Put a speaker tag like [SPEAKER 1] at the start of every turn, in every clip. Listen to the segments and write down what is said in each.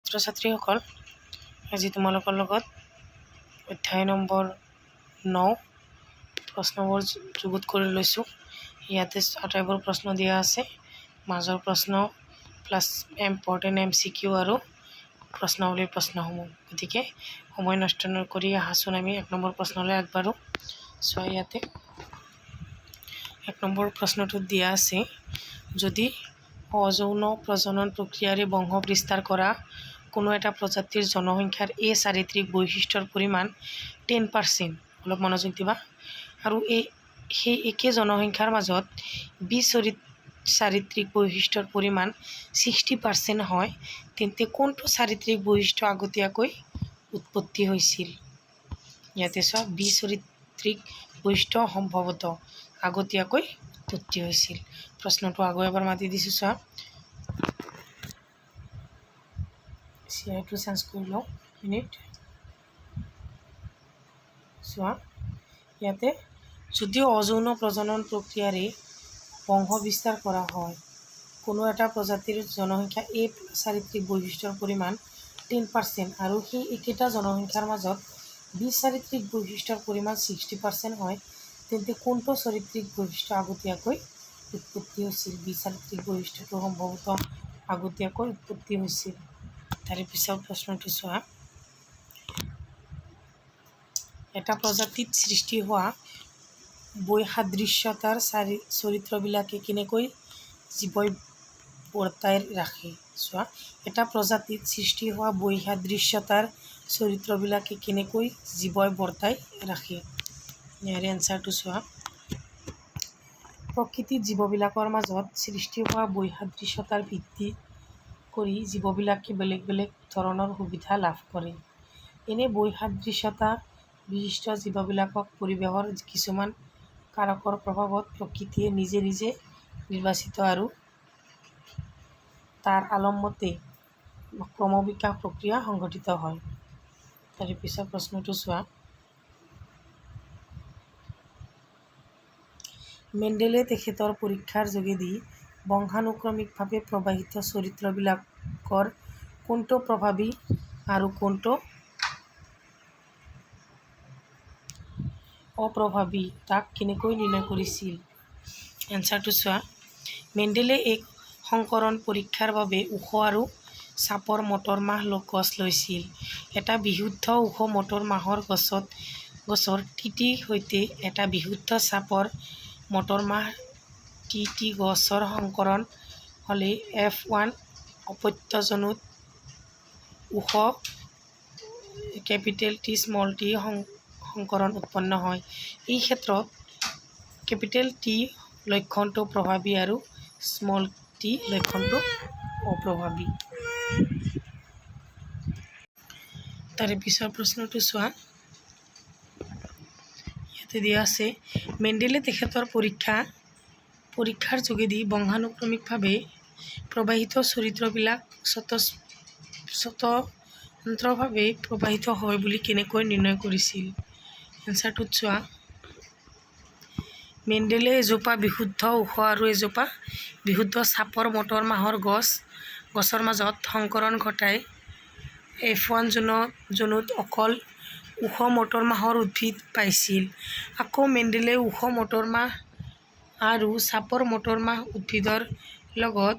[SPEAKER 1] ছাত্ৰ ছাত্ৰীসকল, আজি তোমালোকৰ লগত অধ্যায় নম্বৰ 9 প্ৰশ্নবোৰ যুগুত কৰি লৈছোঁ। ইয়াতে আটাইবোৰ প্ৰশ্ন দিয়া আছে, মাজৰ প্ৰশ্ন প্লাছ ইম্পৰ্টেণ্ট MCQ আৰু প্ৰশ্নাৱলীৰ প্ৰশ্নসমূহ। গতিকে সময় নষ্ট নকৰি আহাচোন আমি 1 নম্বৰ প্ৰশ্নলৈ আগবাঢ়োঁ। চোৱা, ইয়াতে 1 নম্বৰ প্ৰশ্নটোত দিয়া আছে, যদি অযৌন প্ৰজনন প্ৰক্ৰিয়াৰে বংশ বিস্তাৰ কৰা কোনো এটা প্ৰজাতিৰ জনসংখ্যাৰ এই চাৰিত্ৰিক বৈশিষ্ট্যৰ পৰিমাণ 10%, অলপ মনোযোগ দিবা, আৰু সেই একে জনসংখ্যাৰ মাজত চাৰিত্ৰিক বৈশিষ্ট্যৰ পৰিমাণ 60% হয়, তেন্তে কোনটো চাৰিত্ৰিক বৈশিষ্ট্য আগতীয়াকৈ উৎপত্তি হৈছিল? ইয়াতে চোৱা, চাৰিত্ৰিক বৈশিষ্ট্য সম্ভৱতঃ আগতীয়াকৈ উৎপত্তি হৈছিল। প্ৰশ্নটো আকৌ এবাৰ মাতি দিছোঁ, চোৱা, চিয়াৰটো চেঞ্জ কৰি লওঁ মিনিট। চোৱা, ইয়াতে যদি অযৌন প্ৰজনন প্ৰক্ৰিয়াৰে বংশ বিস্তাৰ কৰা হয় কোনো এটা প্ৰজাতিৰ জনসংখ্যা এই চাৰিত্ৰিক বৈশিষ্ট্যৰ পৰিমাণ 10% আৰু সেই একেটা জনসংখ্যাৰ মাজত চাৰিত্ৰিক বৈশিষ্ট্যৰ পৰিমাণ 60% হয়, তেন্তে কোনটো চাৰিত্ৰিক বৈশিষ্ট্য আগতীয়াকৈ উৎপত্তি হৈছিল? চাৰিত্ৰিক বৈশিষ্ট্যটো সম্ভৱতঃ আগতীয়াকৈ উৎপত্তি হৈছিল। তাৰে পিছত প্ৰশ্নটো চোৱা, এটা প্ৰজাতিত সৃষ্টি হোৱা বৈসাদৃশ্যতাৰ চৰিত্ৰবিলাকে কেনেকৈ জীৱই বৰ্তাই ৰাখে? চোৱা, এটা প্ৰজাতিত সৃষ্টি হোৱা বৈসাদৃশ্যতাৰ চৰিত্ৰবিলাকে কেনেকৈ জীৱই বৰ্তাই ৰাখে? ইয়াৰে এনচাৰটো চোৱা, প্ৰকৃতিত জীৱবিলাকৰ মাজত সৃষ্টি হোৱা বৈসাদৃশ্যতাৰ ভিত্তি কৰি জীৱবিলাকে বেলেগ বেলেগ ধৰণৰ সুবিধা লাভ কৰে। এনে বৈসাদৃশ্যতা বিশিষ্ট জীৱবিলাকক পৰিৱেশৰ কিছুমান কাৰকৰ প্ৰভাৱত প্ৰকৃতিয়ে নিজে নিজে নিৰ্বাচিত আৰু তাৰ আলমতে ক্ৰমবিকাশ প্ৰক্ৰিয়া সংঘটিত হয়। তাৰে পিছত প্ৰশ্নটো চোৱা, মেণ্ডেলে তেখেতৰ পৰীক্ষাৰ যোগেদি বংশানুক্ৰমিকভাৱে প্ৰবাহিত চৰিত্ৰবিলাকৰ কোনটো প্ৰভাৱী আৰু কোনটো অপ্ৰভাৱী তাক কেনেকৈ নিৰ্ণয় কৰিছিল? এনচাৰটো চোৱা, মেণ্ডেলে এক সংকৰণ পৰীক্ষাৰ বাবে ওখ আৰু চাপৰ মটৰ মাহ গছ লৈছিল। এটা বিশুদ্ধ ওখ মটৰ মাহৰ গছৰ টিটি সৈতে এটা বিশুদ্ধ চাপৰ মটৰ মাহ টি গছৰ সংকৰণ হ'লে F1 অপত্যজনুত ওখ T সংকৰণ উৎপন্ন হয়। এই ক্ষেত্ৰত T লক্ষণটো প্ৰভাৱী আৰু t লক্ষণটো অপ্ৰভাৱী। তাৰে পিছৰ প্ৰশ্নটো চোৱা, ইয়াতে দিয়া আছে, মেণ্ডেলে তেখেতৰ পৰীক্ষাৰ যোগেদি বংশানুক্ৰমিকভাৱে প্ৰবাহিত চৰিত্ৰবিলাক স্বতন্ত্ৰভাৱে প্ৰবাহিত হয় বুলি কেনেকৈ নিৰ্ণয় কৰিছিল? এনচাৰটোত চোৱা, মেণ্ডেলে এজোপা বিশুদ্ধ ওখ আৰু এজোপা বিশুদ্ধ চাপৰ মটৰ মাহৰ গছৰ মাজত সংকৰণ ঘটাই F1 জনুত অকল ওখ মটৰ মাহৰ উদ্ভিদ পাইছিল। আকৌ মেণ্ডেলে ওখ মটৰ মাহ আৰু চাপৰ মটৰ মাহ উদ্ভিদৰ লগত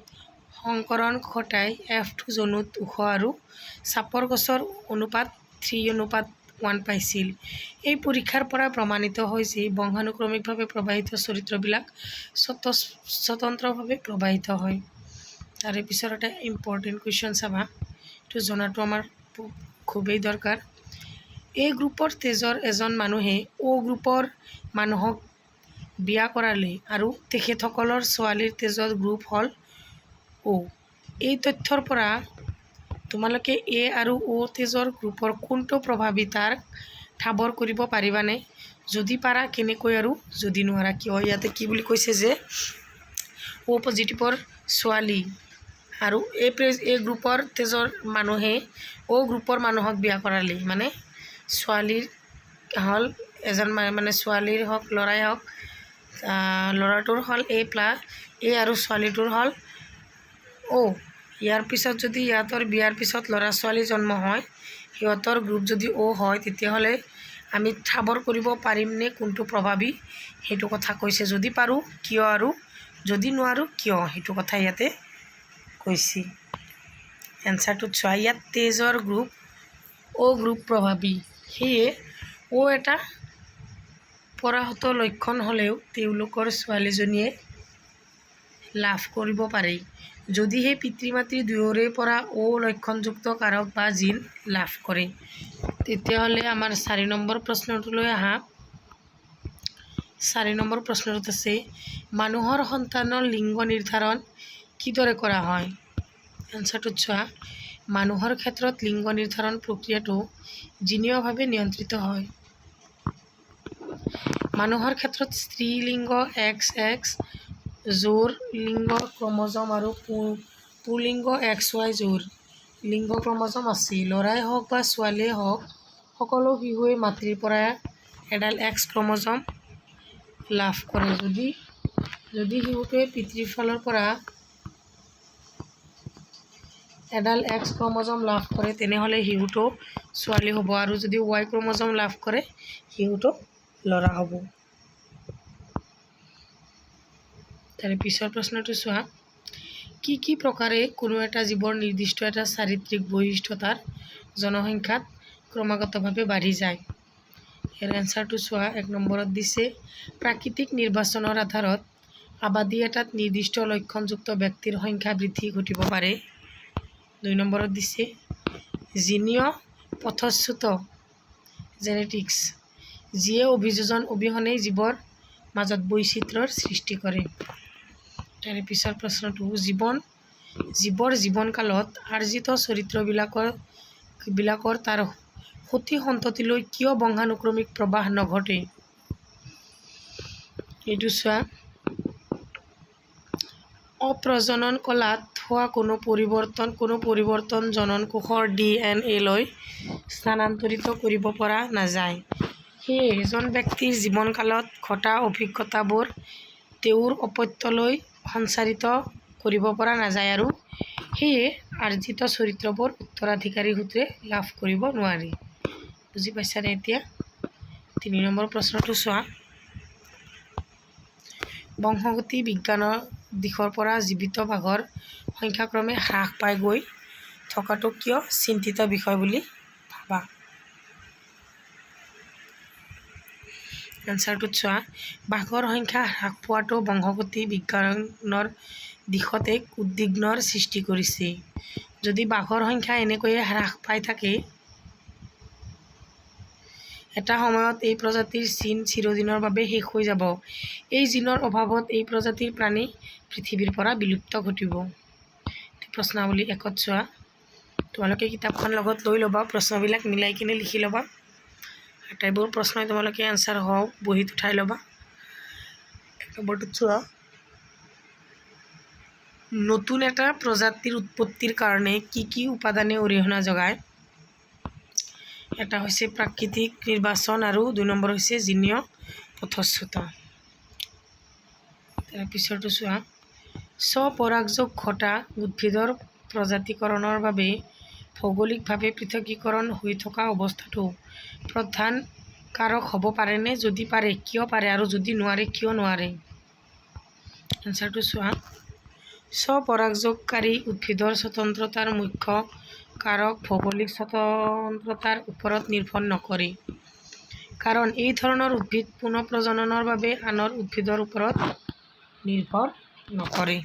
[SPEAKER 1] সংকৰণ ঘটাই F2 জনুত ওখ আৰু চাপৰ গছৰ অনুপাত 3:1 পাইছিল। এই পৰীক্ষাৰ পৰা প্ৰমাণিত হয় যে বংশানুক্ৰমিকভাৱে প্ৰবাহিত চৰিত্ৰবিলাক স্বতন্ত্ৰভাৱে প্ৰবাহিত হয়। তাৰে পিছত এটা ইম্পৰ্টেণ্ট কুৱেশ্যন চাবা, এইটো জনাটো আমাৰ খুবেই দৰকাৰ। A গ্ৰুপৰ তেজৰ এজন মানুহে O গ্ৰুপৰ মানুহক বিয়া কৰালে আৰু তেখেতসকলৰ ছোৱালীৰ তেজৰ গ্ৰুপ হ'ল O। এই তথ্যৰ পৰা তোমালোকে A আৰু O তেজৰ গ্ৰুপৰ কোনটো প্ৰভাৱী তাক ঠাৱৰ কৰিব পাৰিবানে? যদি পাৰা কেনেকৈ আৰু যদি নোৱাৰা কিয়? ইয়াতে কি বুলি কৈছে যে O পজিটিভৰ ছোৱালী আৰু A গ্ৰুপৰ তেজৰ মানুহে O গ্ৰুপৰ মানুহক বিয়া কৰালে, মানে ছোৱালীৰ হ'ল এজন, মানে ছোৱালীৰ হওক ল'ৰাই হওক, ল'ৰাটোৰ হ'ল A আৰু ছোৱালীটোৰ হ'ল O। ইয়াৰ পিছত যদি ইহঁতৰ বিয়াৰ পিছত ল'ৰা ছোৱালী জন্ম হয়, সিহঁতৰ গ্ৰুপ যদি অ' হয়, তেতিয়াহ'লে আমি ঠাৱৰ কৰিব পাৰিমনে কোনটো প্ৰভাৱী সেইটো কথা কৈছে। যদি পাৰোঁ কিয়, আৰু যদি নোৱাৰোঁ কিয়, সেইটো কথা ইয়াতে কৈছে। এনচাৰটোত চোৱা, ইয়াত তেজৰ গ্ৰুপ অ' গ্ৰুপ প্ৰভাৱী, সেয়ে অ' এটা পৰাহত লক্ষণ হ'লেও তেওঁলোকৰ ছোৱালীজনীয়ে লাভ কৰিব পাৰে যদিহে পিতৃ মাতৃ দুয়োৰে পৰা অ' লক্ষণযুক্ত কাৰক বা জিন লাভ কৰে। তেতিয়াহ'লে আমাৰ 4 নম্বৰ প্ৰশ্নটোলৈ আহা। 4 নম্বৰ প্ৰশ্নটোত আছে, মানুহৰ সন্তানৰ লিংগ নিৰ্ধাৰণ কিদৰে কৰা হয়? এনচাৰটোত চোৱা, মানুহৰ ক্ষেত্ৰত লিংগ নিৰ্ধাৰণ প্ৰক্ৰিয়াটো জিনীয়ভাৱে নিয়ন্ত্ৰিত হয়। মানুহৰ ক্ষেত্ৰত স্ত্ৰী লিংগ XX জোৰ লিংগ ক্ৰমজম আৰু পুলিংগ XY জোৰ লিংগ ক্ৰমজম আছে। ল'ৰাই হওক বা ছোৱালীয়ে হওক, সকলো শিশুৱে মাতৃৰ পৰা এডাল X ক্ৰমজম লাভ কৰে। যদি শিশুটোৱে পিতৃৰ ফালৰ পৰা এডাল X ক্ৰমজম লাভ কৰে, তেনেহ'লে শিশুটো ছোৱালী হ'ব, আৰু যদি Y ক্ৰমজম লাভ কৰে, শিশুটো ল'ৰা হ'ব। তাৰে পিছৰ প্ৰশ্নটো চোৱা, কি প্ৰকাৰে কোনো এটা জীৱৰ নিৰ্দিষ্ট এটা চাৰিত্ৰিক বৈশিষ্ট্যতাৰ জনসংখ্যাত ক্ৰমাগতভাৱে বাঢ়ি যায়? ইয়াৰ এনচাৰটো চোৱা, 1 নম্বৰত দিছে, প্ৰাকৃতিক নিৰ্বাচনৰ আধাৰত আবাদী এটাত নিৰ্দিষ্ট লক্ষণযুক্ত ব্যক্তিৰ সংখ্যা বৃদ্ধি ঘটিব পাৰে। 2 নম্বৰত দিছে, জিনীয় পথচ্যুত জেনেটিক্স, যিয়ে অভিযোজন অবিহনে জীৱৰ মাজত বৈচিত্ৰ্যৰ সৃষ্টি কৰে। তাৰে পিছৰ প্ৰশ্নটো, জীৱৰ জীৱনকালত আৰ্জিত চৰিত্ৰবিলাকৰ তাৰ সতি সন্ততিলৈ কিয় বংশানুক্ৰমিক প্ৰৱাহ নঘটে? এইটো চোৱা, অপ্ৰজনন কলাত হোৱা কোনো পৰিৱৰ্তন জনন কোষৰ DNA লৈ স্থানান্তৰিত কৰিব পৰা নাযায়। সেয়ে এজন ব্যক্তিৰ জীৱনকালত ঘটা অভিজ্ঞতাবোৰ তেওঁৰ অপত্যলৈ সঞ্চাৰিত কৰিব পৰা নাযায়, আৰু সেয়ে আৰ্জিত চৰিত্ৰবোৰ উত্তৰাধিকাৰী সূত্ৰে লাভ কৰিব নোৱাৰি। বুজি পাইছানে এতিয়া? 3 নম্বৰ প্ৰশ্নটো চোৱা, বংশগতি বিজ্ঞানৰ দিশৰ পৰা জীৱিত বাঘৰ সংখ্যাক্ৰমে হ্ৰাস পাই গৈ থকাটো কিয় চিন্তিত বিষয় বুলি ভাবা? এনচাৰটোত চোৱা, বাঘৰ সংখ্যা হ্ৰাস পোৱাটো বংশগতি বিজ্ঞানৰ দিশত এক উদ্বিগ্নৰ সৃষ্টি কৰিছে। যদি বাঘৰ সংখ্যা এনেকৈয়ে হ্ৰাস পাই থাকে, এটা সময়ত এই প্ৰজাতিৰ জিন চিৰদিনৰ বাবে শেষ হৈ যাব। এই জিনৰ অভাৱত এই প্ৰজাতিৰ প্ৰাণী পৃথিৱীৰ পৰা বিলুপ্ত ঘটিব। প্ৰশ্নাৱলী 1ত চোৱা, তোমালোকে কিতাপখন লগত লৈ ল'বা, প্ৰশ্নবিলাক মিলাই কিনে লিখি ল'বা। আটাইবোৰ প্ৰশ্নই তোমালোকে এনচাৰ হওক বহীত উঠাই ল'বা। 1 নম্বৰটোত চোৱা, নতুন এটা প্ৰজাতিৰ উৎপত্তিৰ কাৰণে কি উপাদানে অৰিহণা যোগায়? এটা হৈছে প্ৰাকৃতিক নিৰ্বাচন, আৰু 2 নম্বৰ হৈছে জিনীয় পথচ্যুতা। তাৰ পিছৰটো চোৱা, স্বপৰাগযোগ ঘটা উদ্ভিদৰ প্ৰজাতিকৰণৰ বাবে ভৌগোলিকভাৱে পৃথকীকৰণ হৈ থকা অৱস্থাটো প্ৰধান কাৰক হ'ব পাৰেনে? যদি পাৰে কিয় পাৰে, আৰু যদি নোৱাৰে কিয় নোৱাৰে? এনচাৰটো চোৱা, স্বপৰাগযোগকাৰী উদ্ভিদৰ স্বতন্ত্ৰতাৰ মুখ্য কাৰক ভৌগোলিক স্বতন্ত্ৰতাৰ ওপৰত নিৰ্ভৰ নকৰে, কাৰণ এই ধৰণৰ উদ্ভিদ পুনঃপ্ৰজননৰ বাবে আনৰ উদ্ভিদৰ ওপৰত নিৰ্ভৰ নকৰে।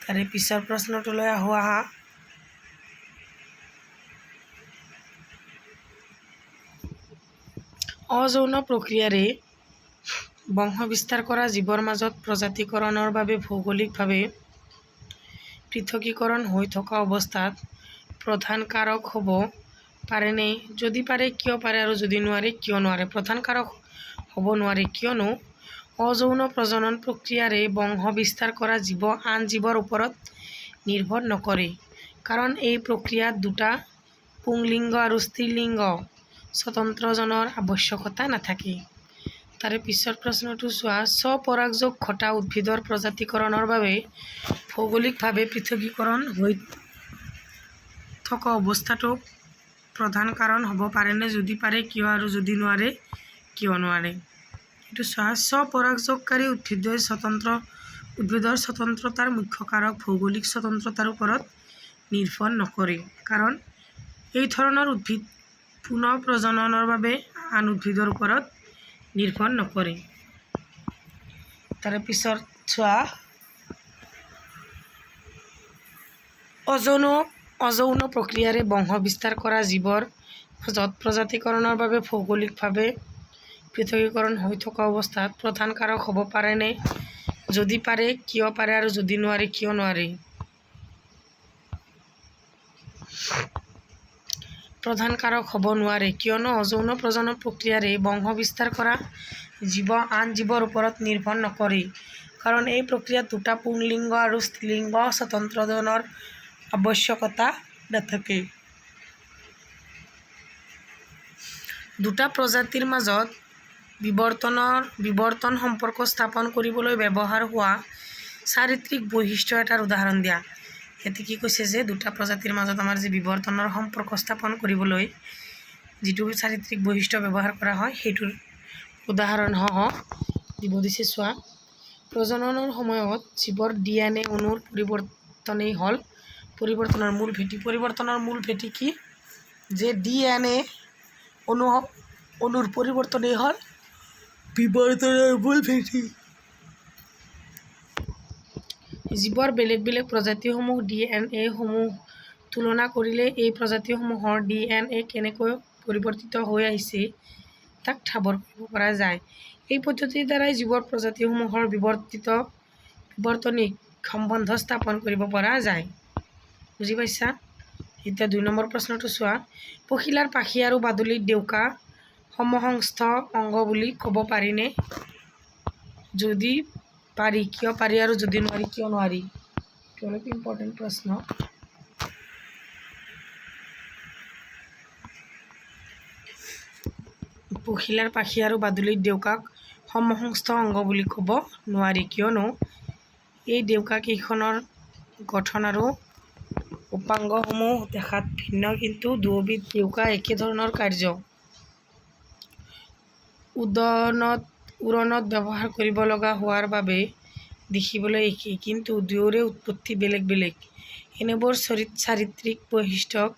[SPEAKER 1] তাৰে পিছৰ প্ৰশ্নটোলৈ আহা। অযৌন প্ৰক্ৰিয়াৰে বংশ বিস্তাৰ কৰা জীৱৰ মাজত প্ৰজাতিকৰণৰ বাবে ভৌগোলিকভাৱে পৃথকীকৰণ হৈ থকা অৱস্থাত প্ৰধান কাৰক হ'ব পাৰেনে? যদি পাৰে কিয় পাৰে, আৰু যদি নোৱাৰে কিয় নোৱাৰে? প্ৰধান কাৰক হ'ব নোৱাৰে, কিয়নো অযৌন প্ৰজনন প্ৰক্ৰিয়াৰে বংশ বিস্তাৰ কৰা জীৱ আন জীৱৰ ওপৰত নিৰ্ভৰ নকৰে, কাৰণ এই প্ৰক্ৰিয়াত দুটা পুংলিংগ আৰু স্ত্ৰীলিংগ স্বতন্ত্ৰজনৰ আৱশ্যকতা নাথাকে। তাৰে পিছৰ প্ৰশ্নটো চোৱা, স্বপৰাগযোগ ঘটা উদ্ভিদৰ প্ৰজাতিকৰণৰ বাবে ভৌগোলিকভাৱে পৃথকীকৰণ হৈ থকা অৱস্থাটো প্ৰধান কাৰণ হ'ব পাৰেনে? যদি পাৰে কিয়, আৰু যদি নোৱাৰে কিয় নোৱাৰে? এইটো চোৱা, স্বপৰাগযোগকাৰী উদ্ভিদৰ স্বতন্ত্ৰতাৰ মুখ্য কাৰক ভৌগোলিক স্বতন্ত্ৰতাৰ ওপৰত নিৰ্ভৰ নকৰে, কাৰণ এই ধৰণৰ উদ্ভিদ পুনঃ প্ৰজননৰ বাবে আন উদ্ভিদৰ ওপৰত নিৰ্ভৰ নকৰে। তাৰে পিছত চোৱা, অযৌন প্ৰক্ৰিয়াৰে বংশ বিস্তাৰ কৰা জীৱৰ মাজত প্ৰজাতিকৰণৰ বাবে ভৌগোলিকভাৱে পৃথকীকৰণ হৈ থকা অৱস্থাত প্ৰধান কাৰক হ'ব পাৰেনে? যদি পাৰে কিয় পাৰে, আৰু যদি নোৱাৰে কিয় নোৱাৰে? প্ৰধান কাৰক হ'ব নোৱাৰে, কিয়নো অযৌন প্ৰজনন প্ৰক্ৰিয়াৰে বংশ বিস্তাৰ কৰা জীৱ আন জীৱৰ ওপৰত নিৰ্ভৰ নকৰে, কাৰণ এই প্ৰক্ৰিয়াত দুটা পুংলিংগ আৰু স্ত্ৰীলিংগ স্বতন্ত্ৰজনৰ আৱশ্যকতা নাথাকে। দুটা প্ৰজাতিৰ মাজত বিৱৰ্তন সম্পৰ্ক স্থাপন কৰিবলৈ ব্যৱহাৰ হোৱা চাৰিত্ৰিক বৈশিষ্ট্য এটাৰ উদাহৰণ দিয়া। ইয়াতে কি কৈছে যে দুটা প্ৰজাতিৰ মাজত আমাৰ যি বিৱৰ্তনৰ সম্পৰ্ক স্থাপন কৰিবলৈ যিটো চাৰিত্ৰিক বৈশিষ্ট্য ব্যৱহাৰ কৰা হয়, সেইটোৰ উদাহৰণসহ দিব দিছে। চোৱা, প্ৰজননৰ সময়ত জীৱৰ DNA অণুৰ পৰিৱৰ্তনেই হ'ল পৰিৱৰ্তনৰ মূল ভেটি। পৰিৱৰ্তনৰ মূল ভেটি কি? যে DNA অণুৰ পৰিৱৰ্তনেই হ'ল বিৱৰ্তনৰ মূল ভেটি। জীৱৰ বেলেগ বেলেগ প্ৰজাতিসমূহ DNA সমূহ তুলনা কৰিলে এই প্ৰজাতিসমূহৰ DNA কেনেকৈ পৰিৱৰ্তিত হৈ আহিছে তাক ঠাৱৰ কৰিব পৰা যায়। এই পদ্ধতিৰ দ্বাৰাই জীৱৰ প্ৰজাতিসমূহৰ বিৱৰ্তনিক সম্বন্ধ স্থাপন কৰিব পৰা যায়। বুজি পাইছা? এতিয়া 2 নম্বৰ প্ৰশ্নটো চোৱা, পখিলাৰ পাখি আৰু বাদুলিৰ ডেউকা সমসংস্থ অংগ বুলি ক'ব পাৰিনে? যদি পাৰি কিয় পাৰি, আৰু যদি নোৱাৰি কিয় নোৱাৰি? এইটো অলপ ইম্পৰ্টেণ্ট প্ৰশ্ন। পখিলাৰ পাখি আৰু বাদুলিৰ ডেউকাক সমসংস্থ অংগ বুলি ক'ব নোৱাৰি, কিয়নো এই ডেউকাকেইখনৰ গঠন আৰু উপাংগসমূহ দেখাত ভিন্ন, কিন্তু দুয়োবিধ ডেউকা একে ধৰণৰ কাৰ্য উৰণত ব্যৱহাৰ কৰিব লগা হোৱাৰ বাবে দেখিবলৈ একেই, কিন্তু দুয়োৰে উৎপত্তি বেলেগ বেলেগ। এনেবোৰ চাৰিত্ৰিক বৈশিষ্ট্যক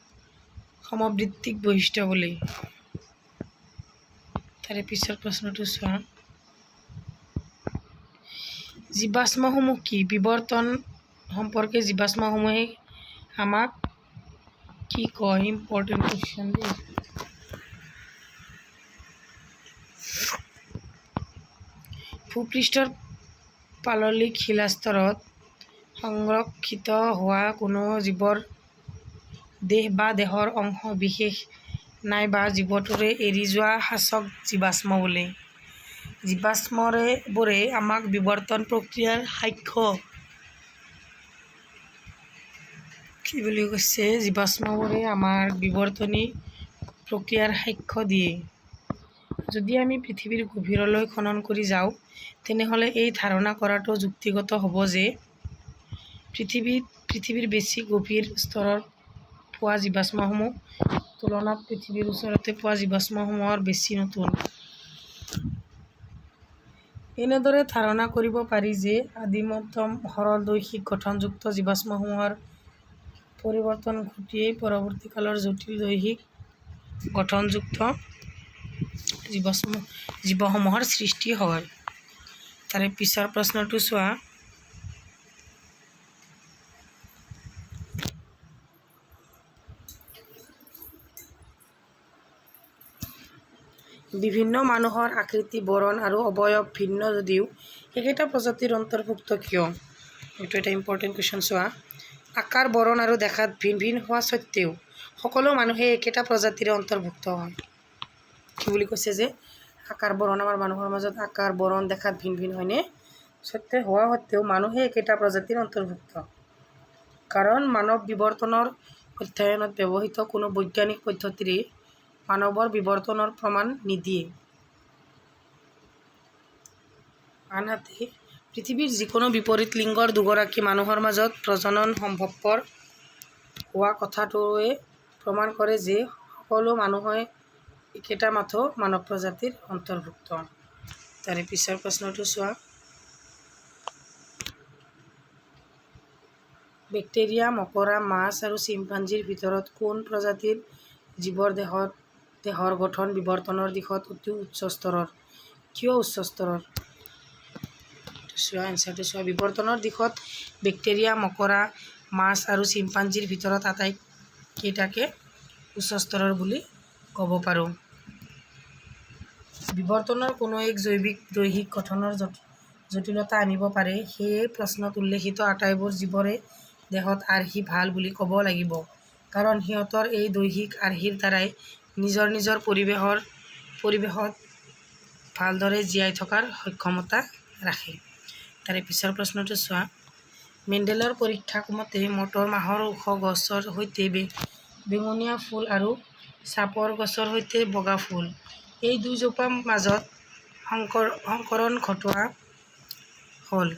[SPEAKER 1] সমবৃত্তিক বৈশিষ্ট্য বোলে। তাৰে পিছৰ প্ৰশ্নটো চোৱা, জীৱাশ্মসমূহ কি? বিৱৰ্তন সম্পৰ্কে জীৱাশ্মসমূহে আমাক কি কয়? ইম্পৰ্টেণ্ট কুৱেশ্যন দেই। ভূপৃষ্ঠৰ পাললিক শিলাস্তৰত সংৰক্ষিত হোৱা কোনো জীৱৰ দেহ বা দেহৰ অংশ বিশেষ নাইবা জীৱটোৰে এৰি যোৱা সাঁচক জীৱাশ্ম বোলে। জীৱাশ্মবোৰে আমাক বিৱৰ্তন প্ৰক্ৰিয়াৰ সাক্ষ্য কি বুলি কৈছে? জীৱাশ্মবোৰে আমাক বিৱৰ্তনী প্ৰক্ৰিয়াৰ সাক্ষ্য দিয়ে। যদি আমি পৃথিৱীৰ গভীৰলৈ খনন কৰি যাওঁ, তেনেহ'লে এই ধাৰণা কৰাটো যুক্তিগত হ'ব যে পৃথিৱীৰ বেছি গভীৰ স্তৰত পোৱা জীৱাশ্মসমূহ তুলনাত পৃথিৱীৰ ওচৰতে পোৱা জীৱাশ্মসমূহৰ বেছি নতুন। এনেদৰে ধাৰণা কৰিব পাৰি যে আদিমতম সৰল দৈহিক গঠনযুক্ত জীৱাশ্মসমূহৰ পৰিৱৰ্তন ঘটিয়েই পৰৱৰ্তী কালৰ জটিল দৈহিক গঠনযুক্ত জীৱসমূহৰ সৃষ্টি হয়। তাৰে পিছৰ প্ৰশ্নটো চোৱা, বিভিন্ন মানুহৰ আকৃতি, বৰণ আৰু অৱয়ব ভিন্ন যদিও একেটা প্ৰজাতিৰ অন্তৰ্ভুক্ত কিয়? এইটো এটা ইম্পৰ্টেণ্ট কুৱেশ্যন। চোৱা, আকাৰ, বৰণ আৰু দেখাত ভিন ভিন হোৱা স্বত্বেও সকলো মানুহে একেটা প্ৰজাতিৰে অন্তৰ্ভুক্ত হয়। কি বুলি কৈছে যে আকাৰ বৰণ, আমাৰ মানুহৰ মাজত আকাৰ বৰণ দেখাত ভিন ভিন হয়নে? হোৱা সত্ত্বেও মানুহে একেটা প্ৰজাতিৰ অন্তৰ্ভুক্ত, কাৰণ মানৱ বিৱৰ্তনৰ অধ্যয়নত ব্যৱহৃত কোনো বৈজ্ঞানিক পদ্ধতিৰে মানৱৰ বিৱৰ্তনৰ প্ৰমাণ নিদিয়ে। আনহাতে পৃথিৱীৰ যিকোনো বিপৰীত লিংগৰ দুগৰাকী মানুহৰ মাজত প্ৰজনন সম্ভৱপৰ হোৱা কথাটোৱে প্ৰমাণ কৰে যে সকলো মানুহে একেটা মাথো মানৱ প্ৰজাতিৰ অন্তৰ্ভুক্ত। তাৰে পিছৰ প্ৰশ্নটো চোৱা। বেক্টেৰিয়া, মকৰা, মাছ আৰু চিম্পাঞ্জীৰ ভিতৰত কোন প্ৰজাতিৰ জীৱৰ দেহৰ গঠন বিৱৰ্তনৰ দিশত অতি উচ্চ স্তৰৰ? কিয় উচ্চ স্তৰৰ? চোৱা এনচাৰটো চোৱা। বিৱৰ্তনৰ দিশত বেক্টেৰিয়া, মকৰা, মাছ আৰু চিম্পাঞ্জীৰ ভিতৰত আটাইকেইটাকে উচ্চ স্তৰৰ বুলি ক'ব পাৰোঁ। বিৱৰ্তনৰ কোনো এক জৈৱিক দৈহিক গঠনৰ জটিলতা আনিব পাৰে। সেয়ে প্ৰশ্নত উল্লেখিত আটাইবোৰ জীৱৰে দেহত আৰ্হি ভাল বুলি ক'ব লাগিব, কাৰণ সিহঁতৰ এই দৈহিক আৰ্হিৰ দ্বাৰাই নিজৰ নিজৰ পৰিৱেশত ভালদৰে জীয়াই থকাৰ সক্ষমতা ৰাখে। তাৰে পিছৰ প্ৰশ্নটো চোৱা। মেণ্ডেলৰ পৰীক্ষা মতে মটৰ মাহৰ ওখ গছৰ সৈতে বেঙুনীয়া ফুল আৰু চাপৰ গছৰ সৈতে বগা ফুল এই দুইজোপা মাজত সংকৰণ ঘটোৱা হ'ল।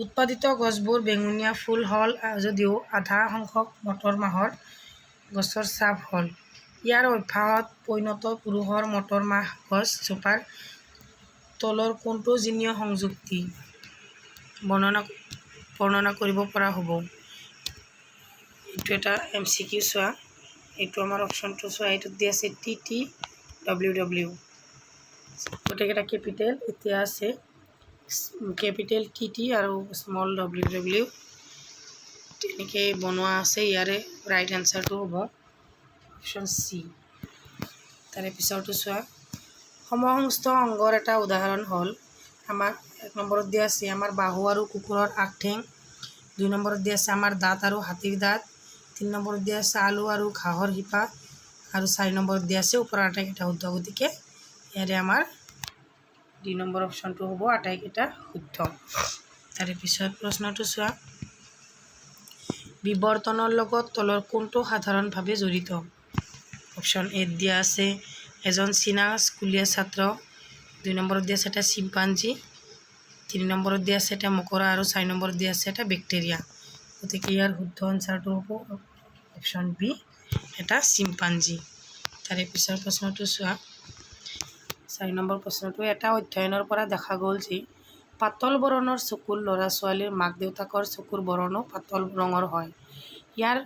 [SPEAKER 1] উৎপাদিত গছবোৰ বেঙুনীয়া ফুল হ'ল যদিও আধা সংখ্যক মটৰ মাহৰ গছৰ চাপ হ'ল। ইয়াৰ অভ্যাসত পৰিণত পুৰুষৰ মটৰ মাহ গছ জোপাৰ তলৰ কোনটো জিনীয় সংযুক্তি বৰ্ণনা কৰিব পৰা হ'ব? এইটো এটা MCQ চোৱা। এইটো আমাৰ অপশ্যনটো চোৱা। এইটোত দিয়া আছে TTWW। গোটেইকেইটা কেপিটেল এতিয়া আছে কেপিটেল TT আৰু স্মল WW তেনেকৈ বনোৱা আছে। ইয়াৰে ৰাইট এনচাৰটো হ'ব অপশ্যন চি। তাৰে পিছৰটো চোৱা। সমসংস্থ অংগৰ এটা উদাহৰণ হ'ল আমাৰ 1 নম্বৰত দিয়া আছে আমাৰ বাহু আৰু কুকুৰৰ আগঠেং, 2 নম্বৰত দিয়া আছে আমাৰ দাঁত আৰু হাতীৰ দাঁত, 3 নম্বৰত দিয়া আছে আলু আৰু ঘাঁহৰ শিপা আৰু 4 নম্বৰত দিয়া আছে ওপৰৰ আটাইকেইটা শুদ্ধ। গতিকে ইয়াৰে আমাৰ 2 নম্বৰ অপশ্যনটো হ'ব আটাইকেইটা শুদ্ধ। তাৰে পিছত প্ৰশ্নটো চোৱা। বিৱৰ্তনৰ লগত তলৰ কোনটো সাধাৰণভাৱে জড়িত? অপশ্যন এত দিয়া আছে এজন চীনা স্কুলীয়া ছাত্ৰ, 2 নম্বৰত দিয়া আছে এটা চিম্পাঞ্জী, 3 নম্বৰত দিয়া আছে এটা মকৰা আৰু 4 নম্বৰত দিয়া আছে এটা বেক্টেৰিয়া। গতিকে ইয়াৰ শুদ্ধ এনচাৰটো হ'ব অপশ্যন বি এটা চিম্পাঞ্জী। তাৰে পিছৰ প্ৰশ্নটো চোৱা। 4 নম্বৰ প্ৰশ্নটো। এটা অধ্যয়নৰ পৰা দেখা গ'ল যে পাতল বৰণৰ চকুৰ ল'ৰা ছোৱালীৰ মাক দেউতাকৰ চকুৰ বৰণো পাতল ৰঙৰ হয়। ইয়াৰ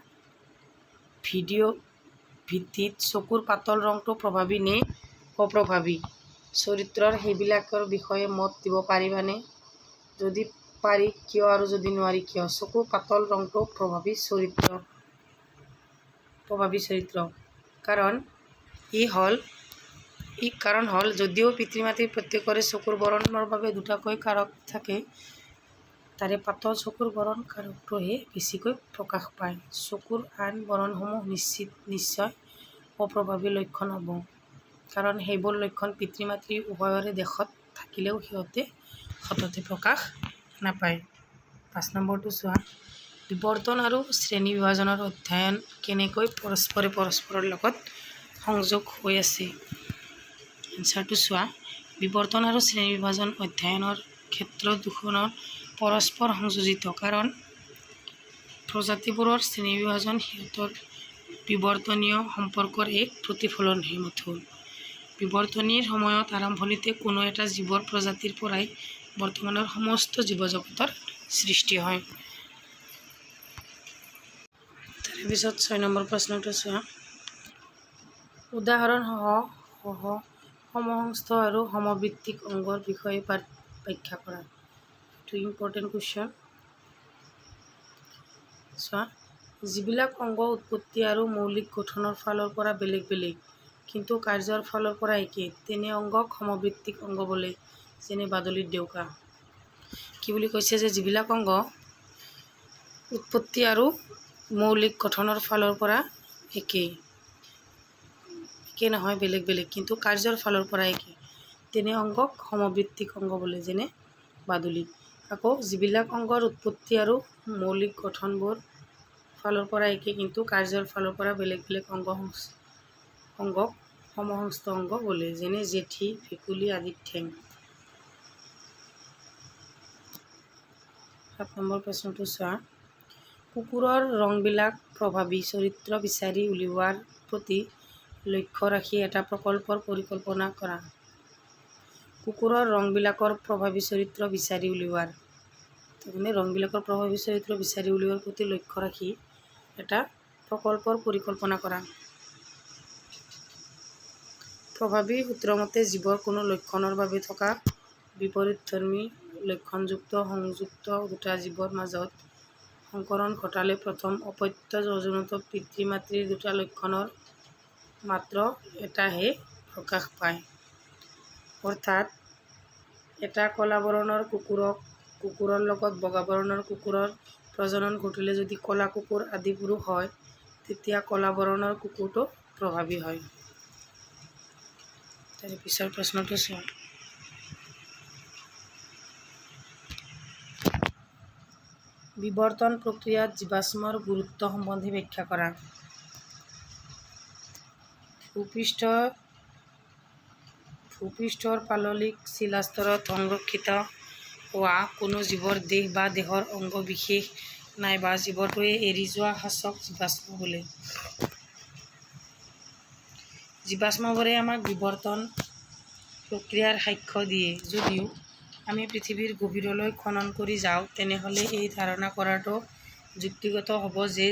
[SPEAKER 1] ভিত্তিত চকুৰ পাতল ৰংটো প্ৰভাৱী নে অপ্ৰভাৱী চৰিত্ৰৰ সেইবিলাকৰ বিষয়ে মত দিব পাৰিবানে? যদি পাৰি কিয় আৰু যদি নোৱাৰি কিয়? চকুৰ পাতল ৰংটো প্ৰভাৱী চৰিত্ৰ কাৰণ হ'ল যদিও পিতৃ মাতৃৰ প্ৰত্যেকৰে চকুৰ বৰণৰ বাবে দুটাকৈ কাৰক থাকে, তাৰে পাতল চকুৰ বৰণ কাৰকটোহে বেছিকৈ প্ৰকাশ পায়। চকুৰ আন বৰণসমূহ নিশ্চয় অপ্ৰভাৱী লক্ষণ হ'ব, কাৰণ সেইবোৰ লক্ষণ পিতৃ মাতৃ উভয়ৰে দেশত থাকিলেও সিহঁতে সততে প্ৰকাশ নাপায়। 5 নম্বৰটো চোৱা। বিৱৰ্তন আৰু শ্ৰেণী বিভাজনৰ অধ্যয়ন কেনেকৈ পৰস্পৰৰ লগত সংযোগ হৈ আছে? এনচাৰটো চোৱা। বিৱৰ্তন আৰু শ্ৰেণী বিভাজন অধ্যয়নৰ ক্ষেত্ৰ দুখনৰ পৰস্পৰ সংযোজিত, কাৰণ প্ৰজাতিবোৰৰ শ্ৰেণী বিভাজন সিহঁতৰ বিৱৰ্তনীয় সম্পৰ্কৰ এক প্ৰতিফলনহে মাথোন। বিৱৰ্তনীৰ সময়ত আৰম্ভণিতে কোনো এটা জীৱৰ প্ৰজাতিৰ পৰাই বৰ্তমানৰ সমস্ত জীৱজগতৰ সৃষ্টি হয়। তাৰে পিছত 6 নম্বৰ প্ৰশ্নটো চোৱা। উদাহৰণ সহ সমসংস্থ আৰু সমভিত্তিক অংগৰ বিষয়ে ব্যাখ্যা কৰা। এইটো ইম্পৰ্টেণ্ট কুৱেশ্যন চোৱা। যিবিলাক অংগ উৎপত্তি আৰু মৌলিক গঠনৰ ফালৰ পৰা বেলেগ বেলেগ কিন্তু কাৰ্যৰ ফালৰ পৰা একে, তেনে অংগক সমভিত্তিক অংগ বোলে। যেনে বাদুলিৰ ডেউকা। কি বুলি কৈছে যে যিবিলাক অংগ উৎপত্তি আৰু মৌলিক গঠনৰ ফালৰ পৰা একে নহয়, বেলেগ বেলেগ কিন্তু কাৰ্যৰ ফালৰ পৰা একে, তেনে অংগক সমভিত্তিক অংগ বোলে। যেনে বাদুলি। আকৌ যিবিলাক অংগৰ উৎপত্তি আৰু মৌলিক গঠনবোৰ ফালৰ পৰা একে কিন্তু কাৰ্যৰ ফালৰ পৰা বেলেগ বেলেগ অংগক সমসংস্থ অংগ বোলে। যেনে জেঠী, ভেকুলী আদিৰ ঠেং। 7 নম্বৰ প্ৰশ্নটো চোৱা। কুকুৰৰ ৰংবিলাক প্ৰভাৱী চৰিত্ৰ বিচাৰি উলিওৱাৰ প্ৰতি লক্ষ্য ৰাখি এটা প্ৰকল্পৰ পৰিকল্পনা কৰা। কুকুৰৰ ৰংবিলাকৰ প্ৰভাৱী চৰিত্ৰ বিচাৰি উলিওৱাৰ ৰংবিলাকৰ প্ৰভাৱী চৰিত্ৰ বিচাৰি উলিওৱাৰ প্ৰতি লক্ষ্য ৰাখি এটা প্ৰকল্পৰ পৰিকল্পনা কৰা। প্ৰভাৱী সূত্ৰমতে জীৱৰ কোনো লক্ষণৰ বাবে থকা বিপৰীতধৰ্মী লক্ষণযুক্ত সংযুক্ত দুটা জীৱৰ মাজত সংকৰণ ঘটালে প্ৰথম অপত্য যৌৱনত পিতৃ মাতৃৰ দুটা লক্ষণৰ মাত্ৰ এটাহে প্ৰকাশ পায়। অৰ্থাৎ এটা কলা বৰণৰ কুকুৰৰ লগত বগা বৰণৰ কুকুৰৰ প্ৰজনন ঘটিলে যদি কলা কুকুৰ আদি পুৰুষ হয়, তেতিয়া কলা বৰণৰ কুকুৰটো প্ৰভাৱী হয়। তাৰ পিছৰ প্ৰশ্নটো চোৱা। বিবৰ্তন প্ৰক্ৰিয়াত জীৱাশ্মৰ গুৰুত্ব সম্বন্ধে ব্যাখ্যা কৰা। ভূপৃষ্ঠৰ পাললিক শিলাস্তৰত সংৰক্ষিত হোৱা কোনো জীৱৰ দেহ বা দেহৰ অংগ বিশেষ নাইবা জীৱটোৱে এৰি যোৱা সাঁচক জীৱাশ্ম বোলে। জীৱাশ্মবোৰে আমাক বিবৰ্তন প্ৰক্ৰিয়াৰ সাক্ষ্য দিয়ে। যদিও আমি পৃথিৱীৰ গভীৰলৈ খনন কৰি যাওঁ, তেনেহ'লে এই ধাৰণা কৰাটো যুক্তিগত হ'ব যে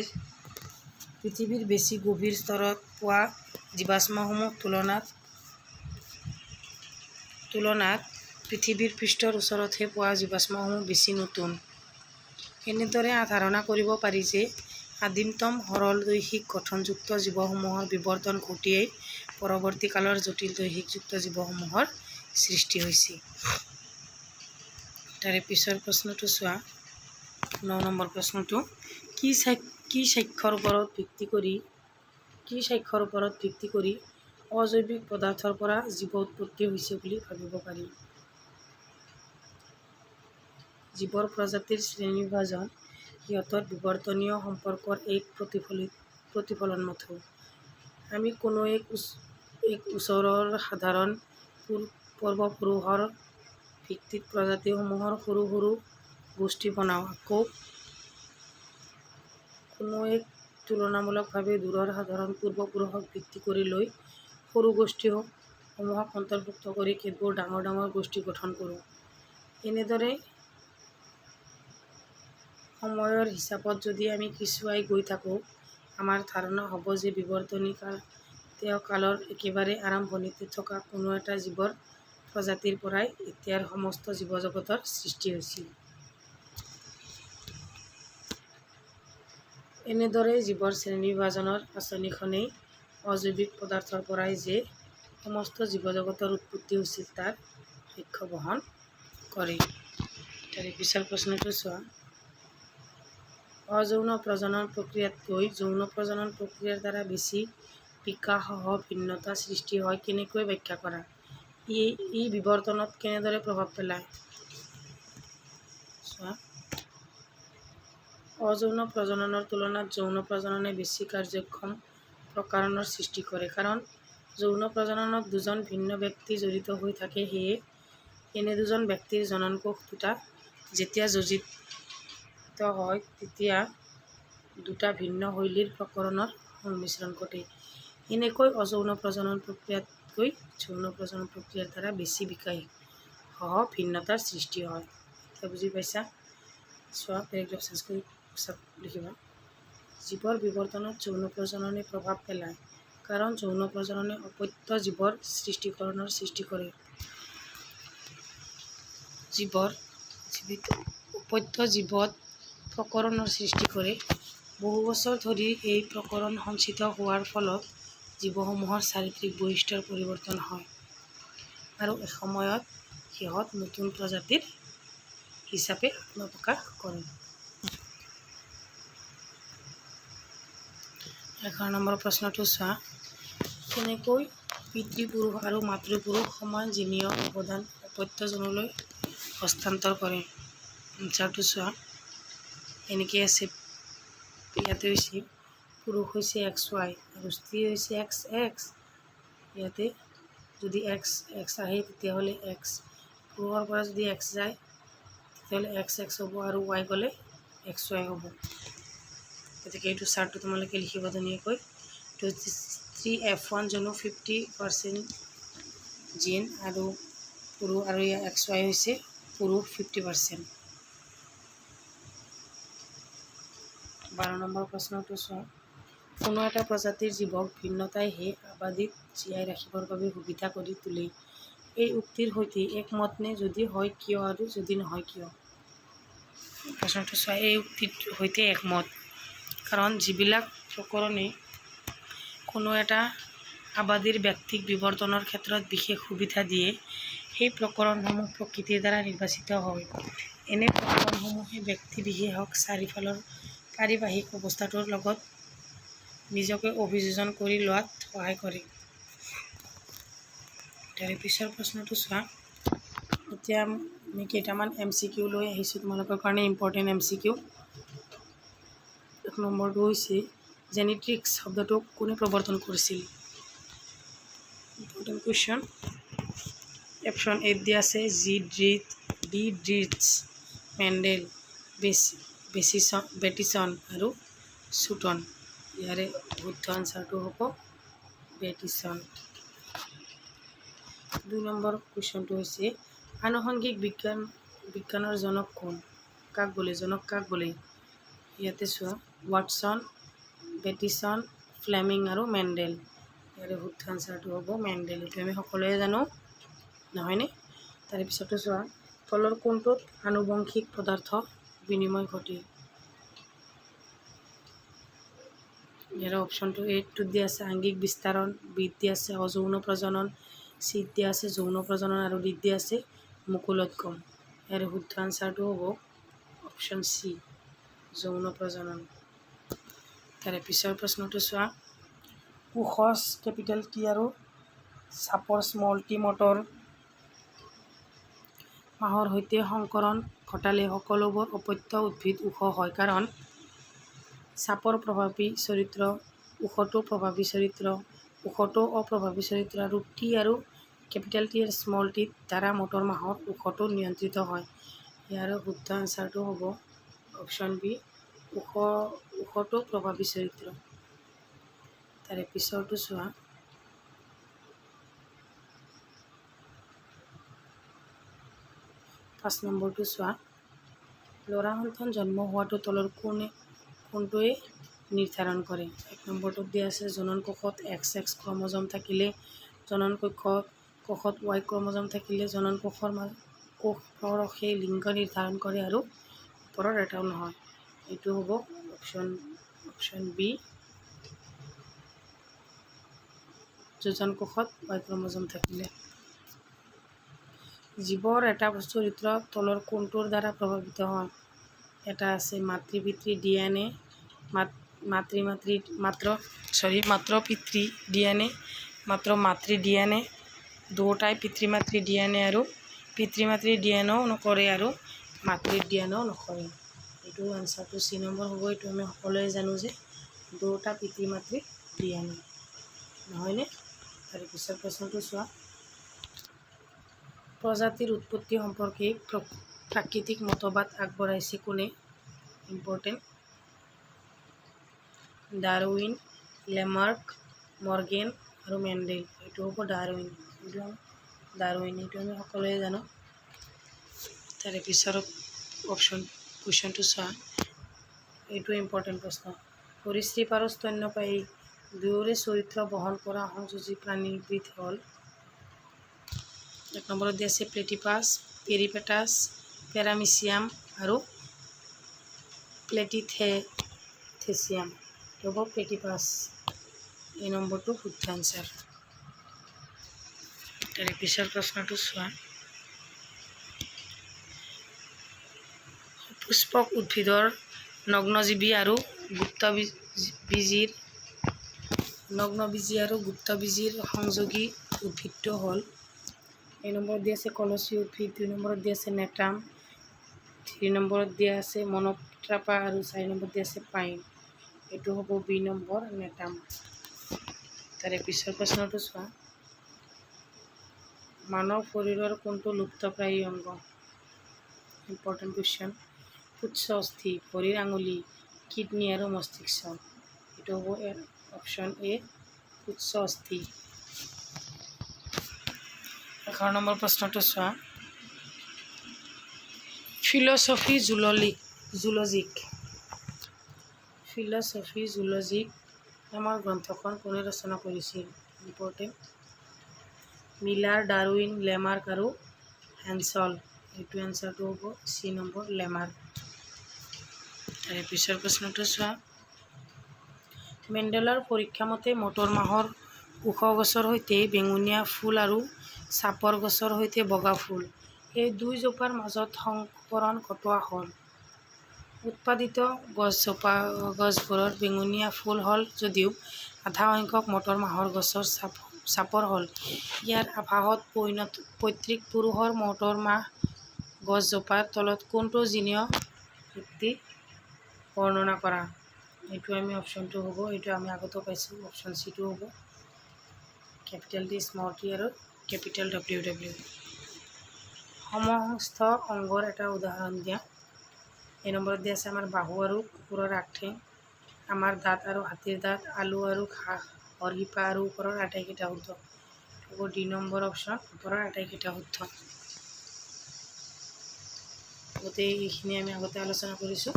[SPEAKER 1] পৃথিৱীৰ বেছি গভীৰ স্তৰত পোৱা জীৱাশ্মসমূহ তুলনাত পৃথিৱীৰ পৃষ্ঠৰ ওচৰতহে পোৱা জীৱাশ্মসমূহ বেছি নতুন। এনেদৰে ধাৰণা কৰিব পাৰি যে আদিমতম সৰল দৈহিক গঠনযুক্ত জীৱসমূহৰ বিবৰ্তন ঘটিয়েই পৰৱৰ্তী কালৰ জটিল দৈহিকযুক্ত জীৱসমূহৰ সৃষ্টি হৈছিল। তাৰে পিছৰ প্ৰশ্নটো চোৱা। 9 নম্বৰ প্ৰশ্নটো। কি সাক্ষ্যৰ ওপৰত ভিত্তি কৰি অজৈৱিক পদাৰ্থৰ পৰা জীৱ উৎপত্তি হৈছে বুলি ভাবিব পাৰি? জীৱৰ প্ৰজাতিৰ শ্ৰেণীবিভাজন সিহঁতৰ বিৱৰ্তনীয় সম্পৰ্কৰ এক প্ৰতিফলন মাথো। আমি কোনো এক ওচৰৰ সাধাৰণ পূৰ্বপুৰুষৰ ভিত্তিত প্ৰজাতিসমূহৰ সৰু সৰু গোষ্ঠী বনাওঁ। আকৌ কোনো এক তুলনামূলকভাৱে দূৰৰ সাধাৰণ পূৰ্বপুৰুষক ভিত্তি কৰি লৈ সৰু গোষ্ঠীসমূহক অন্তৰ্ভুক্ত কৰি কেতবোৰ ডাঙৰ ডাঙৰ গোষ্ঠী গঠন কৰোঁ। এনেদৰে সময়ৰ হিচাপত যদি আমি পিছুৱাই গৈ থাকোঁ, আমাৰ ধাৰণা হ'ব যে বিৱৰ্তনীয় কালৰ একেবাৰে আৰম্ভণিতে থকা কোনো এটা জীৱৰ প্ৰজাতিৰ পৰাই এতিয়াৰ সমস্ত জীৱজগতৰ সৃষ্টি হৈছিল। এনেদৰে জীৱৰ শ্ৰেণীবিভাজনৰ আঁচনিখনেই অজৈৱিক পদাৰ্থৰ পৰাই যে সমস্ত জীৱজগতৰ উৎপত্তি হৈছিল তাৰ সাক্ষ্য বহন কৰে। তাৰে পিছৰ প্ৰশ্নটো চোৱা। অযৌন প্ৰজনন প্ৰক্ৰিয়াতকৈ যৌন প্ৰজনন প্ৰক্ৰিয়াৰ দ্বাৰা বেছি বিকাশসহ ভিন্নতা সৃষ্টি হয় কেনেকৈ ব্যাখ্যা কৰা। ই বিবৰ্তনত কেনেদৰে প্ৰভাৱ পেলায়? চোৱা। অযৌন প্ৰজননৰ তুলনাত যৌন প্ৰজননে বেছি কাৰ্যক্ষম প্ৰকাৰণৰ সৃষ্টি কৰে। কাৰণ যৌন প্ৰজননত দুজন ভিন্ন ব্যক্তি জড়িত হৈ থাকে। সেয়ে এনে দুজন ব্যক্তিৰ জননকোষ দুটা যেতিয়া যোজিত হয়, তেতিয়া দুটা ভিন্ন শৈলীৰ প্ৰকৰণৰ সংমিশ্ৰণ ঘটে। এনেকৈ অযৌন প্ৰজনন প্ৰক্ৰিয়াতকৈ যৌন প্ৰজনন প্ৰক্ৰিয়াৰ দ্বাৰা বেছি বিকাশসহ ভিন্নতাৰ সৃষ্টি হয়। এতিয়া বুজি পাইছা? চোৱা, পেৰেগ্ৰাফ চেঞ্জ কৰি লিখিবা। জীৱৰ বিবৰ্তনত যৌন প্ৰজননে প্ৰভাৱ পেলায় কাৰণ যৌন প্ৰজননে অপত্য জীৱৰ সৃষ্টি কৰে। অপত্য জীৱত প্ৰকৰণৰ সৃষ্টি কৰে। বহু বছৰ ধৰি এই প্ৰকৰণ সঞ্চিত হোৱাৰ ফলত জীৱসমূহৰ চাৰিত্ৰিক বৈশিষ্ট্যৰ পৰিৱৰ্তন হয় আৰু এসময়ত সিহঁত নতুন প্ৰজাতিৰ হিচাপে আত্মপ্ৰকাশ কৰে। 11 নম্বৰ প্ৰশ্নটো চোৱা। কেনেকৈ পিতৃপুৰুষ আৰু মাতৃপুৰুষ সমান জিনীয় অৱদান অপত্য জনলৈ হস্তান্তৰ কৰে? এনচাৰটো চোৱা। এনেকৈ আছে, ইয়াতে হৈছে পুৰুষ হৈছে XY আৰু স্ত্ৰী হৈছে XX। ইয়াতে যদি X আহে তেতিয়াহ'লে X পুৰুষৰ পৰা যদি X যায় তেতিয়াহ'লে এক্স এক্স হ'ব আৰু ৱাই গ'লে এক্স ৱাই হ'ব। গতিকে এইটো চাৰ্টটো তোমালোকে লিখিব ধুনীয়াকৈ। এইটো 3F1 যোনো 50% জিন আৰু পুৰুষ, আৰু ইয়াৰ এক্স ৱাই হৈছে পুৰুষ 50%। 12 নম্বৰ প্ৰশ্নটো চোৱা। কোনো এটা প্ৰজাতিৰ জীৱক ভিন্নতাই সেই আবাদীক জীয়াই ৰাখিবৰ বাবে সুবিধা কৰি তোলে। এই উক্তিৰ সৈতে একমত নে? যদি হয় কিয় আৰু যদি নহয় কিয়? প্ৰশ্নটো চোৱা। এই উক্তিৰ সৈতে একমত, কাৰণ যিবিলাক প্ৰকৰণে কোনো এটা আবাদীৰ ব্যক্তিক বিৱৰ্তনৰ ক্ষেত্ৰত বিশেষ সুবিধা দিয়ে, সেই প্ৰকৰণসমূহ প্ৰকৃতিৰ দ্বাৰা নিৰ্বাচিত হয়। এনে প্ৰকৰণসমূহে ব্যক্তি বিশেষক চাৰিওফালৰ পাৰিবাহিক অৱস্থাটোৰ লগত নিজকে অভিযোজন কৰি লোৱাত সহায় কৰে। তাৰে পিছৰ প্ৰশ্নটো চোৱা। এতিয়া আমি কেইটামান MCQ লৈ আহিছোঁ তোমালোকৰ কাৰণে, ইম্পৰ্টেণ্ট MCQ। 1 নম্বৰটো হৈছে জেনেট্ৰিক্স শব্দটো কোনে প্ৰৱৰ্তন কৰিছিল? Important question. অপশ্যন এত দিয়া আছে ডি ড্ৰিটছ, মেণ্ডেল, বেটিছন আৰু চুটন। ইয়াৰে শুদ্ধ আনচাৰটো হ'ব বেটিছন। 2 নম্বৰ কুৱেশ্যনটো হৈছে আনুষংগিক বিজ্ঞানৰ জনক কোন? কাক বোলে? জনক কাক বোলে? ইয়াতে চোৱা, ৱাটছন, বেটিছন, ফ্লেমিং আৰু মেণ্ডেল। ইয়াৰে শুদ্ধ আনচাৰটো হ'ব মেণ্ডেল। এইটো আমি সকলোৱে জানো, নহয়নে? তাৰে পিছতো চোৱা, তলৰ কোনটোত আনুবংশিক পদাৰ্থ বিনিময় ঘটে? ইয়াৰ অপশ্যনটো এটোত দিয়া আছে আংগিক বিস্তাৰণ, বিত দিয়া আছে অযৌন প্ৰজনন, চিত দিয়া আছে যৌন প্ৰজনন আৰু ডিত দিয়া আছে মুকুলোদ্গম। ইয়াৰ শুদ্ধ আনচাৰটো হ'ব অপশ্যন চি, যৌন প্ৰজনন। তাৰে পিছৰ প্ৰশ্নটো চোৱা। কোষৰ কেপিটেল টি আৰু চাপৰ স্মল টি মটৰ মাহৰ সৈতে সংকৰণ ঘটালে সকলোবোৰ অপত্য উদ্ভিদ ওখ হয়, কাৰণ চাপৰ প্ৰভাৱী চৰিত্ৰ, ওখটো প্ৰভাৱী চৰিত্ৰ, ওখটো অপ্ৰভাৱী চৰিত্ৰ, আৰু টি আৰু কেপিটেল টি আৰু স্মল টিৰ দ্বাৰা মটৰ মাহৰ ওখটো নিয়ন্ত্ৰিত হয়। ইয়াৰ শুদ্ধ আনচাৰটো হ'ব অপশ্যন বি, ওখটো প্ৰভাৱী চৰিত্ৰ। তাৰে পিছৰটো চোৱা। পাঁচ নম্বৰটো চোৱা। ল'ৰা সন্তান জন্ম হোৱাটো তলৰ কোনটোৱে নিৰ্ধাৰণ কৰে? 1 নম্বৰটোত দিয়া আছে জনন কোষত XX ক্ৰম'জম থাকিলে, জনন কোষত Y ক্ৰম'জম থাকিলে, জনন কোষ পৰশে লিংগ নিৰ্ধাৰণ কৰে আৰু ওপৰৰ এটাও নহয়। এইটো হ'ব অপশ্যন বি, যোজন কোষত Y ক্ৰম'জম থাকিলে। জীৱৰ এটা চৰিত্ৰ তলৰ কোনটোৰ দ্বাৰা প্ৰভাৱিত হয়? এটা আছে মাতৃ পিতৃ DNA, মাতৃ মাতৃ DNA, দুয়োটাই পিতৃ মাতৃ DNA আৰু পিতৃ মাতৃ DNAও নকৰে আৰু মাতৃ DNAও নকৰে। এইটো আনচাৰটো চি নম্বৰ হ'ব। এইটো আমি সকলোৱে জানো যে দুয়োটা পিতৃ মাতৃ DNA, নহয়নে? তাৰ পিছৰ প্ৰশ্নটো চোৱা। প্ৰজাতিৰ উৎপত্তি সম্পৰ্কে প্ৰাকৃতিক মতবাদ আগবঢ়াইছে কোনে? ইম্পৰ্টেণ্ট। ডাৰউইন, লেমাৰ্ক, মৰ্গেন আৰু মেণ্ডেল। এইটো হ'ব ডাৰউইন। এইটো আমি সকলোৱে জানো। তাৰে পিছৰ কুৱেশ্যনটো চোৱা। এইটো ইম্পৰ্টেণ্ট প্ৰশ্ন। সৰীসৃপ আৰু স্তন্যপায়ী দুয়োৰে চৰিত্ৰ বহন কৰা সংযোজী প্ৰাণীবিধ হ'ল? 1 নম্বৰত দিয়া আছে প্লেটিপাছ, পেৰিপেটাছ, পেৰামিচিয়াম আৰু প্লেটিথেচিয়াম। এইটো হ'ব প্লেটিপাছ। এই নম্বৰটো শুদ্ধ আনচাৰ। তাৰে পিছৰ প্ৰশ্নটো চোৱা। সপুষ্পক উদ্ভিদৰ নগ্নবীজী আৰু গুপ্তবীজীৰ সংযোগী উদ্ভিদটো হ'ল? 1 নম্বৰত দিয়া আছে কলচী উদ্ভিদ, 2 নম্বৰত দিয়া আছে নেটাম, 3 নম্বৰত দিয়া আছে মন'ট্ৰাপা আৰু 4 নম্বৰত দিয়া আছে পাইন। এইটো হ'ব বি নম্বৰ, নেটাম। তাৰে পিছৰ প্ৰশ্নটো চোৱা। মানৱ শৰীৰৰ কোনটো লুপ্তপ্ৰায়ী অংগ? Important question. পুচ্ছ অস্থি, ভৰিৰ আঙুলি, কিডনী আৰু মস্তিষ্ক। এইটো হ'ব অপশ্যন এ, পুচ্ছ অস্থি। 11 নম্বৰ প্ৰশ্নটো চোৱা। ফিলচফি জুলজিক আমাৰ গ্ৰন্থখন কোনে ৰচনা কৰিছিল? ইম্পৰ্টেণ্ট। মিলাৰ, ডাৰউইন, লেমাৰ্ক আৰু হেনছল। এইটো এনচাৰটো হ'ব চি নম্বৰ লেমাৰ্ক। তাৰে পিছৰ প্ৰশ্নটো চোৱা। মেণ্ডেলৰ পৰীক্ষা মতে মটৰ মাহৰ ওখ গছৰ সৈতে বেঙুনীয়া ফুল আৰু চাপৰ গছৰ সৈতে বগা ফুল, এই দুইজোপাৰ মাজত সংকৰণ ঘটোৱা হ'ল। উৎপাদিত গছবোৰৰ বেঙুনীয়া ফুল হ'ল যদিও আধা সংখ্যক মটৰ মাহৰ গছৰ চাপৰ হ'ল। ইয়াৰ আভাসত পৈতৃক পুৰুষৰ মটৰ মাহ গছজোপাৰ তলত কোনটো জিনীয় ভিত্তি বৰ্ণনা কৰা? এইটো আমি অপশ্যনটো হ'ব, এইটো আমি আগতেও পাইছোঁ, অপশ্যন চিটো হ'ব কেপিটেল টি স্মল টি আৰু কেপিটেল WW। সমহস্ত অংগৰ এটা উদাহৰণ দিয়া। এই নম্বৰত দিয়া আছে আমাৰ বাহু আৰু কুকুৰৰ আগঠেং, আমাৰ দাঁত আৰু হাতীৰ দাঁত, আলু আৰু ঘাঁহ, হৰশিপা আৰু ওপৰৰ আটাইকেইটা শুদ্ধ। হ'ব ডি নম্বৰ অপশ্যন, ওপৰৰ আটাইকেইটা শুদ্ধ। গোটেই এইখিনি আমি আগতে আলোচনা কৰিছোঁ।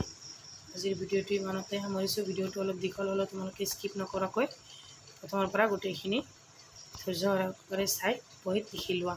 [SPEAKER 1] আজিৰ ভিডিঅ'টো ইমানতে সামৰিছোঁ। ভিডিঅ'টো অলপ দীঘল হ'লেও তোমালোকে স্কিপ নকৰাকৈ প্ৰথমৰ পৰা গোটেইখিনি ধৈৰ্য সহকাৰে চাই বহীত লিখি লোৱা।